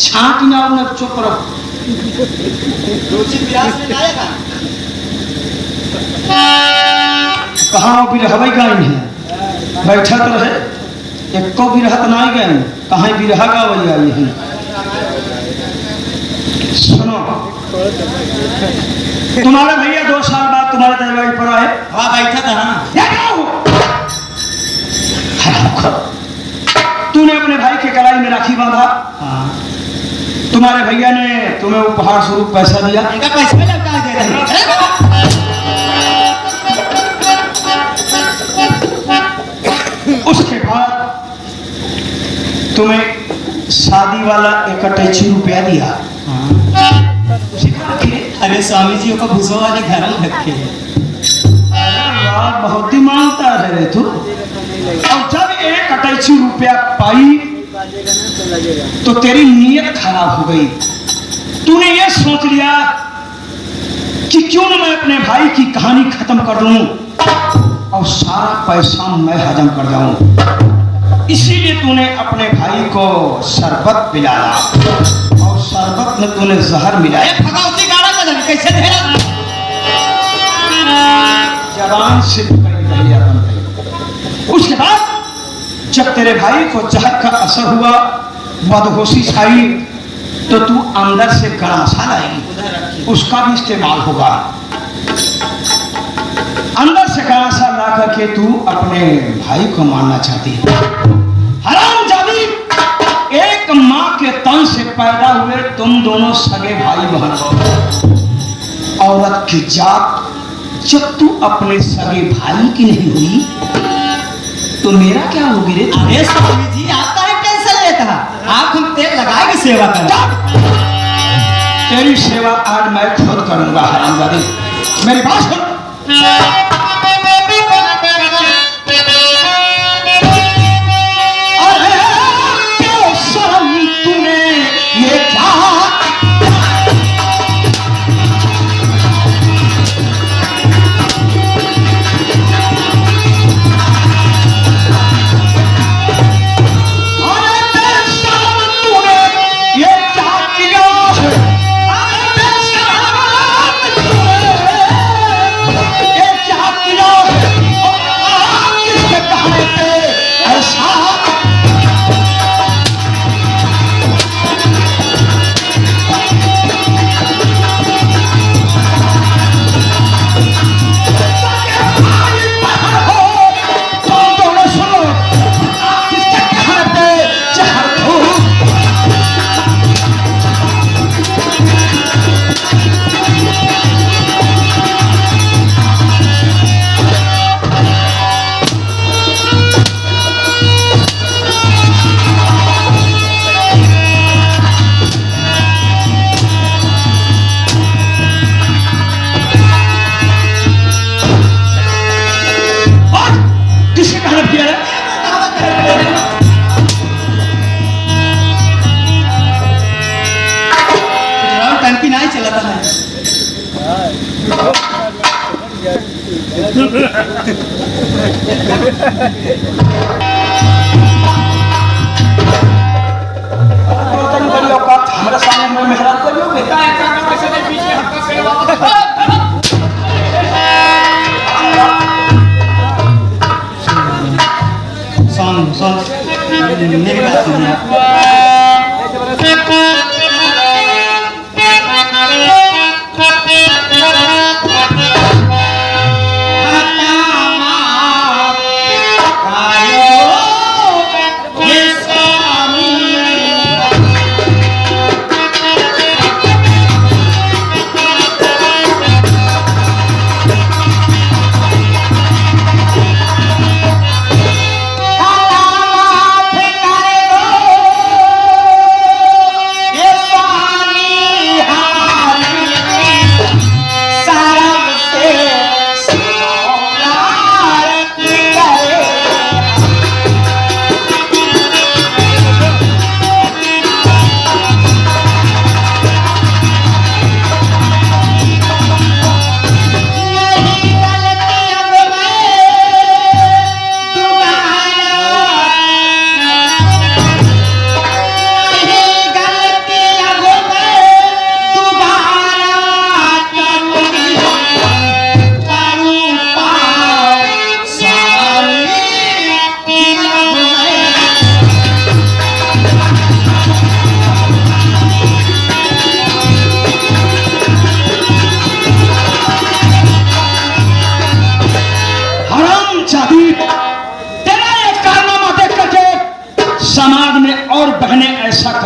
छाट ना उन्हें चुप रहो। कहाँ बिरहवे गए हैं बैठत रहे एक को बिरहत ना गए कहाँ बिरहा गावल आई है। सुनो तुम्हारे भैया 2 साल बाद तुम्हारे दरवाजे पर आए। हाँ बैठा था तूने अपने भाई के कलाई में राखी बांधा। हाँ। तुम्हारे भैया ने तुम्हें उपहार स्वरूप पैसा दिया। पैसा लौटा दे रहे। उसके बाद तुम्हें शादी वाला 1 रुपया दिया। अरे स्वामी जी को भूसो वाले घर में रखे। बहुत ही मानता है रे तू। और जब 1 रुपया पाई तो तेरी नीयत खराब हो गई। तूने ये सोच लिया कि क्यों न मैं अपने भाई की कहानी खत्म कर दूं और सारा पैसा मैं हजम कर जाऊं। इसीलिए तूने अपने भाई को शरबत पिलाया और शरबत में तूने जहर मिलाया। भगवती गाड़ा का कैसे धेरा जवान से उसके बाद जब तेरे भाई को जहर का असर हुआ बदहोशी छाई तो तू अंदर से गड़ासा लाई उसका भी इस्तेमाल होगा। अंदर से गड़ासा ला करके तू अपने भाई को मारना चाहती है। हरामजादी, एक माँ के तन से पैदा हुए तुम दोनों सगे भाई बहन हो। औरत की जात जब तू अपने सगे भाई की नहीं हुई तो मेरा क्या होगी रे? अरे स्वामी जी आपका ही टेंशन लेता है। आप हम तेल लगाएंगे सेवा कर। तेरी सेवा आज मैं खुद करूंगा। हरामजादी मेरी बात सुन। हमारे सामने में मेहरान को जो बेटा है काका पैसे दे बीच में हक्का सेवा सुन मेरी बात सुनिए।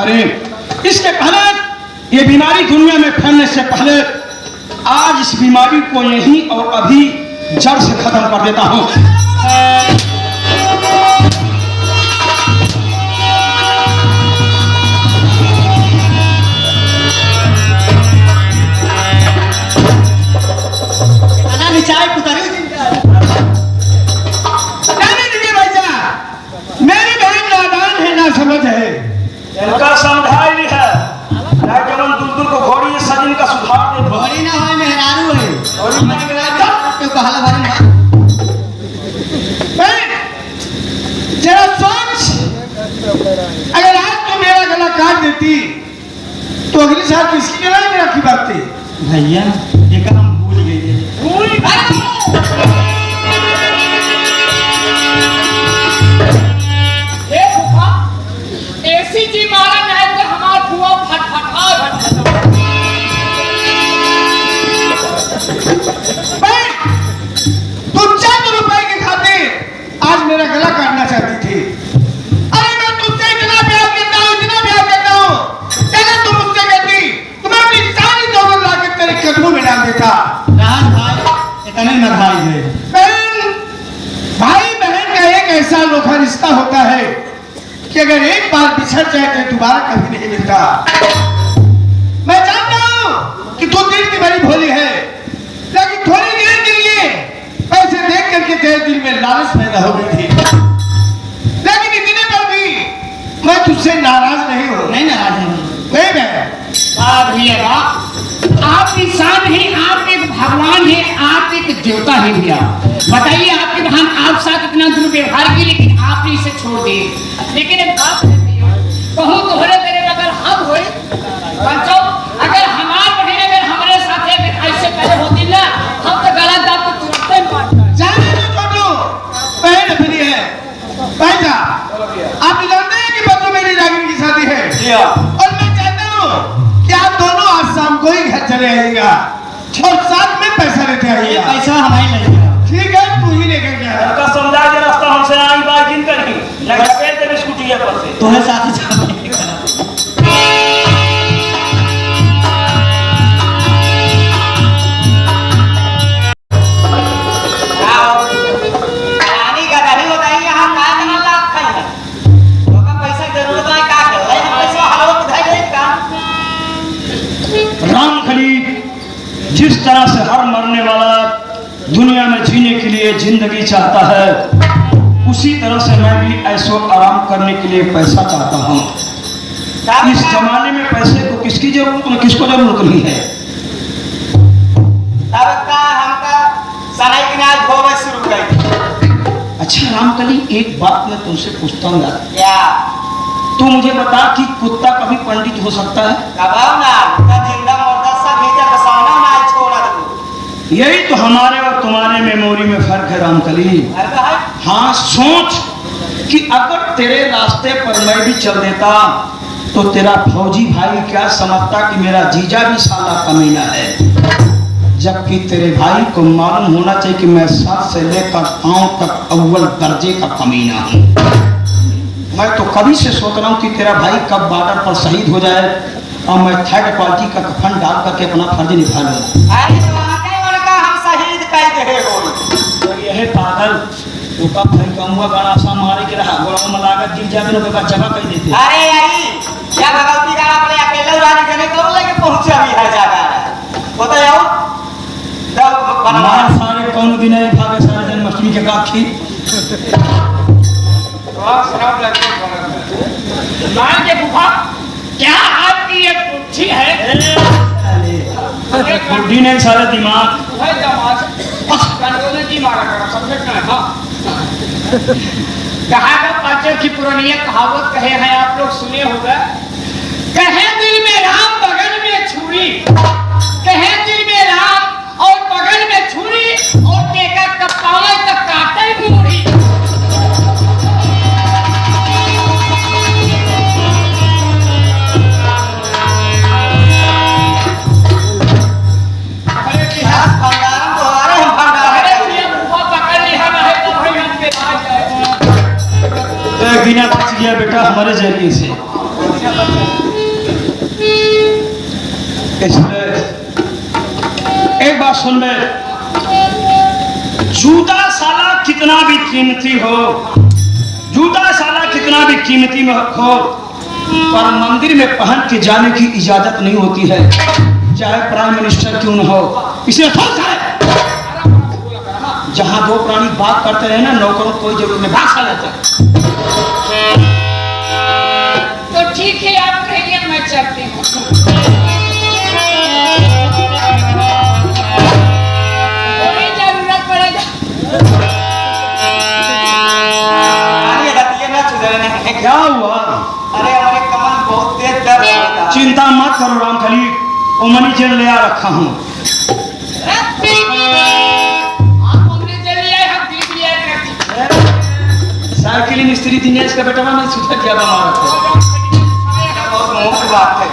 करें। इसके पहले ये बीमारी दुनिया में फैलने से पहले आज इस बीमारी को यहीं और अभी जड़ से खत्म कर देता हूं। चाय पुतारी मेरी बहन नादान है, ना समझ है, इनका समझाई भी है ना केवल दुलदुल को घोड़ी सजिन का सुधार दे। घोड़ी ना हो मेहरारू है और कहला भरन जरा सोच, अगर आज तू मेरा गला काट देती तो अगली साल किसकी गला में रखी बात थी? भैया ये हम भूल गए। ऐसी जी मारा नहीं तो हमार फुआ फटफटा तुम चंद रुपए के खातिर आज मेरा गला काटना चाहती थी। अरे मैं तुमसे इतना प्यार करता हूँ, इतना प्यार करता हूँ, अगर तुम मुझसे कहती तो मैं अपनी सारी दौलत लाकर तेरे कदमों में डाल देता। राज भाई इतने न भाई है। बहन, भाई बहन का एक ऐसा अनोखा रिश्ता होता है कि अगर एक बार बिछड़ जाए तो दोबारा कभी नहीं मिलता। मैं जानता हूं कि तू दिल की बड़ी भोली है, लेकिन थोड़ी देर के लिए पैसे देख करके तेरे दिल में लालच पैदा हो गई थी, लेकिन इतने पर भी मैं तुझसे नाराज नहीं हूं। नहीं नाराज है नहीं मैं भैया आप इंसान हैं, आप एक भगवान हैं, आप एक देवता हैं भैया। बताइए आपके बहन आप साथ इतना दुर्व्यवहार की, लेकिन आपने इसे छोड़ दिए। लेकिन एक बात है भैया, कहूँ तो हरे तेरे अगर हम होए पंचो, अगर हमार बहन अगर हमारे साथ ऐसे पहले होती ना, हम तो गलत दाब तो तुरंत ही मारता। जाने दो छोटू, बहन अपनी है। भाई साहब आप जानते हैं कि बच्चों मेरी रागिनी की शादी है और मैं चाहता हूँ कि आप दोनों आज शाम को ही घर चले आइएगा और साथ में पैसा लेते आइएगा। पैसा हमारे लगेगा। ठीक है, तू ही लेकर गया का समझा के रास्ता हमसे आई बात जिन कर ही लगा के तेरे स्कूटी पर से तो है साथ ही जिस तरह से हर मरने वाला दुनिया में जीने के लिए जिंदगी चाहता है, उसी तरह से मैं भी ऐसो आराम करने के लिए पैसा चाहता हूँ। इस जमाने में पैसे को किसकी जरूरत नहीं, किसको जरूरत नहीं है। अच्छा रामकली, एक बात मैं तुमसे पूछता हूँ यार, क्या? तू मुझे बता कि कुत्ता कभी पंडित हो सकता है? यही तो हमारे और तुम्हारे मेमोरी में फर्क है रामकली। हाँ सोच कि अगर तेरे रास्ते पर मैं भी चल देता तो तेरा फौजी भाई क्या समझता कि मेरा जीजा भी साला कमीना है, जबकि तेरे भाई को मालूम होना चाहिए कि मैं सर से लेकर पांव तक अव्वल दर्जे का कमीना हूँ। मैं तो कभी से सोच रहा हूँ कि तेरा भाई कब बॉर्डर पर शहीद हो जाए और मैं थर्ड क्वालिटी का कफन डाल करके अपना फर्ज निभा लूँ। यह पागल ओका भाई कमुआ गाना सा मारे के रहा गोड़ा में लागत गिर जावे न बेका जगह कह देते। अरे यारी क्या भगवती गाना अपने अकेले रानी जने करो लेके पहुंचा भी है जगह होता है और मार सारे कौन दिन है भागे सारे जन्माष्टमी के काखी मान के बुखा क्या आपकी एक बुद्धि है? बुद्धि ने सारे दिमाग है दिमाग कंट्रोल की मारा करा सब्जेक्ट है। हाँ कहावत पाचक की पुरानी कहावत कहे हैं, आप लोग सुने होगा, कहे दिल में राम बगल में छुरी, कहे दिल में राम और बगल में छुरी और टेका कपाल तक काटे मूड़ी। बिना बच गया बेटा हमारे जरिए से। इसलिए एक बात सुन ले, जूता साला कितना भी कीमती हो, जूता साला कितना भी कीमती में हो, पर मंदिर में पहन के जाने की इजाजत नहीं होती है, चाहे प्राइम मिनिस्टर क्यों न हो। इसलिए सोच है, जहां दो प्राणी बात करते रहे ना, नौकरों को कोई जरूरत नहीं, भाग साले। तो ठीक है, आप कहिए, मैं चलती हूँ। कोई जरूरत पड़ेगा अरे रतिये ना सुधरे नहीं। क्या हुआ? अरे हमारे कमर बहुत तेज दर्द होता है। चिंता मत करो राम खली, वो मनी जेल ले आ रखा हूँ। आप हमने चल लिया, हम देख लिया करती। साइकिल मिस्त्री दिनेश का बेटा मैंने सुधा क्या मारा था। बहुत मुख्य बात है।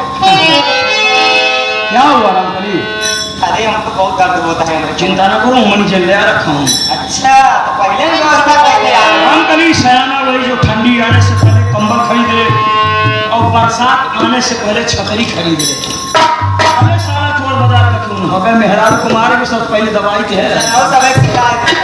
क्या हुआ राम खली? अरे हमको बहुत दर्द होता है हमारे। चिंता न करो, मनी जेल ले आ रखा हूँ। अच्छा, तो पहले ही व्यवस्था करके आ गए। राम खली सयाना वही जो ठंडी आने से पहले कंबल खरीद ले और बरसात आने से पहले छतरी खरीद ले। अरे सारा चोर बाजार का क्यों न हो गए, मेहरारू कुमार के साथ पहले दवाई के है। वो सब एक शिकायत है।